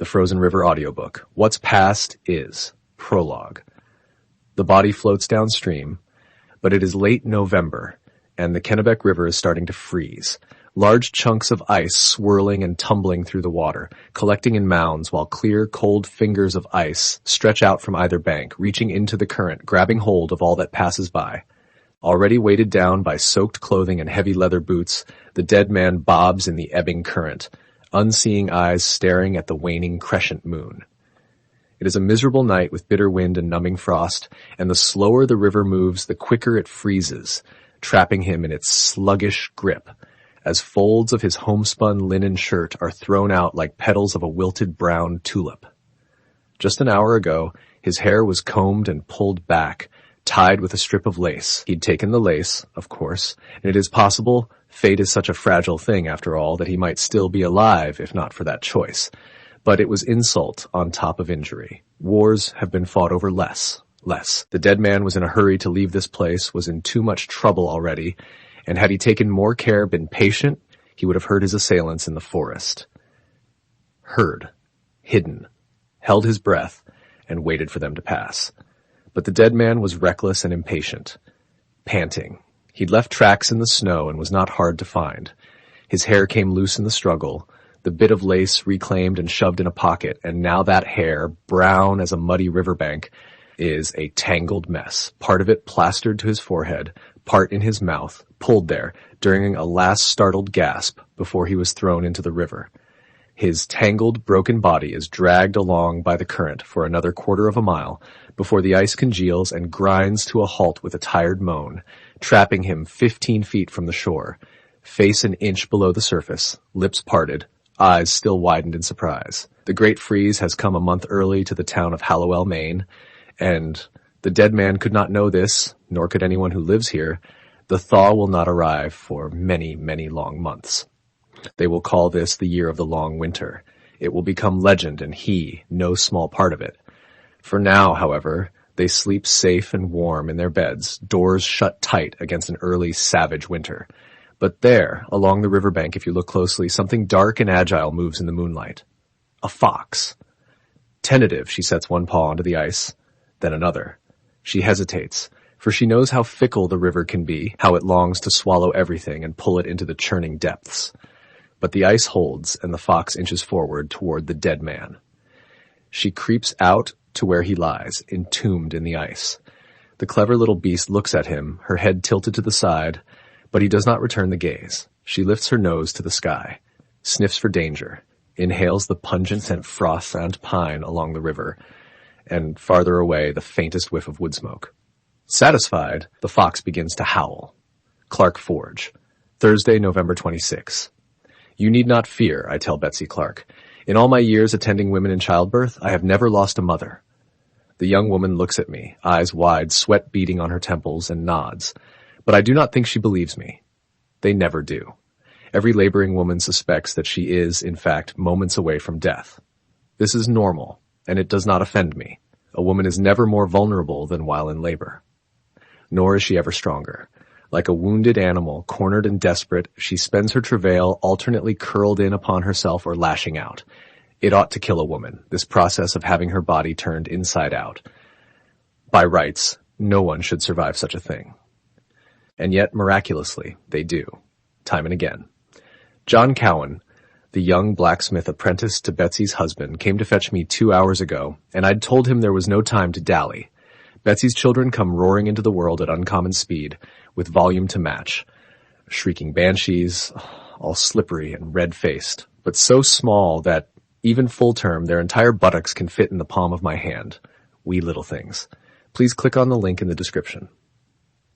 The Frozen River audiobook. What's past is. Prologue. The body floats downstream, but it is late November, and the Kennebec River is starting to freeze. Large chunks of ice swirling and tumbling through the water, collecting in mounds while clear, cold fingers of ice stretch out from either bank, reaching into the current, grabbing hold of all that passes by. Already weighted down by soaked clothing and heavy leather boots, the dead man bobs in the ebbing current, unseeing eyes staring at the waning crescent moon. It is a miserable night with bitter wind and numbing frost, and the slower the river moves, the quicker it freezes, trapping him in its sluggish grip, as folds of his homespun linen shirt are thrown out like petals of a wilted brown tulip. Just an hour ago, his hair was combed and pulled back, tied with a strip of lace. He'd taken the lace, of course, and it is possible fate is such a fragile thing, after all, that he might still be alive if not for that choice. But it was insult on top of injury. Wars have been fought over less. The dead man was in a hurry to leave this place, was in too much trouble already, and had he taken more care, been patient, he would have heard his assailants in the forest. Heard, hidden, held his breath, and waited for them to pass. But the dead man was reckless and impatient, panting. He'd left tracks in the snow and was not hard to find. His hair came loose in the struggle, the bit of lace reclaimed and shoved in a pocket, and now that hair, brown as a muddy riverbank, is a tangled mess, part of it plastered to his forehead, part in his mouth, pulled there during a last startled gasp before he was thrown into the river. His tangled, broken body is dragged along by the current for another quarter of a mile before the ice congeals and grinds to a halt with a tired moan, trapping him 15 feet from the shore, face an inch below the surface, lips parted, eyes still widened in surprise. The great freeze has come a month early to the town of Hallowell, Maine, and the dead man could not know this, nor could anyone who lives here. The thaw will not arrive for many, many long months. They will call this the year of the long winter. It will become legend, and he, no small part of it. For now, however, they sleep safe and warm in their beds, doors shut tight against an early, savage winter. But there, along the riverbank, if you look closely, something dark and agile moves in the moonlight. A fox. Tentative, she sets one paw onto the ice, then another. She hesitates, for she knows how fickle the river can be, how it longs to swallow everything and pull it into the churning depths. But the ice holds, and the fox inches forward toward the dead man. She creeps out to where he lies, entombed in the ice. The clever little beast looks at him, her head tilted to the side, but he does not return the gaze. She lifts her nose to the sky, sniffs for danger, inhales the pungent scent froth and pine along the river, and farther away the faintest whiff of wood smoke. Satisfied, the fox begins to howl. Clark Forge, Thursday, November 26. You need not fear, I tell Betsy Clark. In all my years attending women in childbirth, I have never lost a mother. The young woman looks at me, eyes wide, sweat beading on her temples, and nods. But I do not think she believes me. They never do. Every laboring woman suspects that she is, in fact, moments away from death. This is normal, and it does not offend me. A woman is never more vulnerable than while in labor. Nor is she ever stronger. Like a wounded animal, cornered and desperate, she spends her travail alternately curled in upon herself or lashing out. It ought to kill a woman, this process of having her body turned inside out. By rights, no one should survive such a thing. And yet, miraculously, they do, time and again. John Cowan, the young blacksmith apprentice to Betsy's husband, came to fetch me 2 hours ago, and I'd told him there was no time to dally. Betsy's children come roaring into the world at uncommon speed, with volume to match. Shrieking banshees, all slippery and red-faced, but so small that, even full-term, their entire buttocks can fit in the palm of my hand. Wee little things. Please click on the link in the description.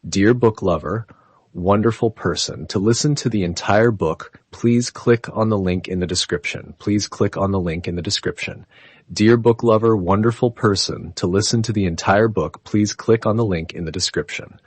Dear book lover, wonderful person, to listen to the entire book, please click on the link in the description. Please click on the link in the description. Dear book lover, wonderful person, to listen to the entire book, please click on the link in the description.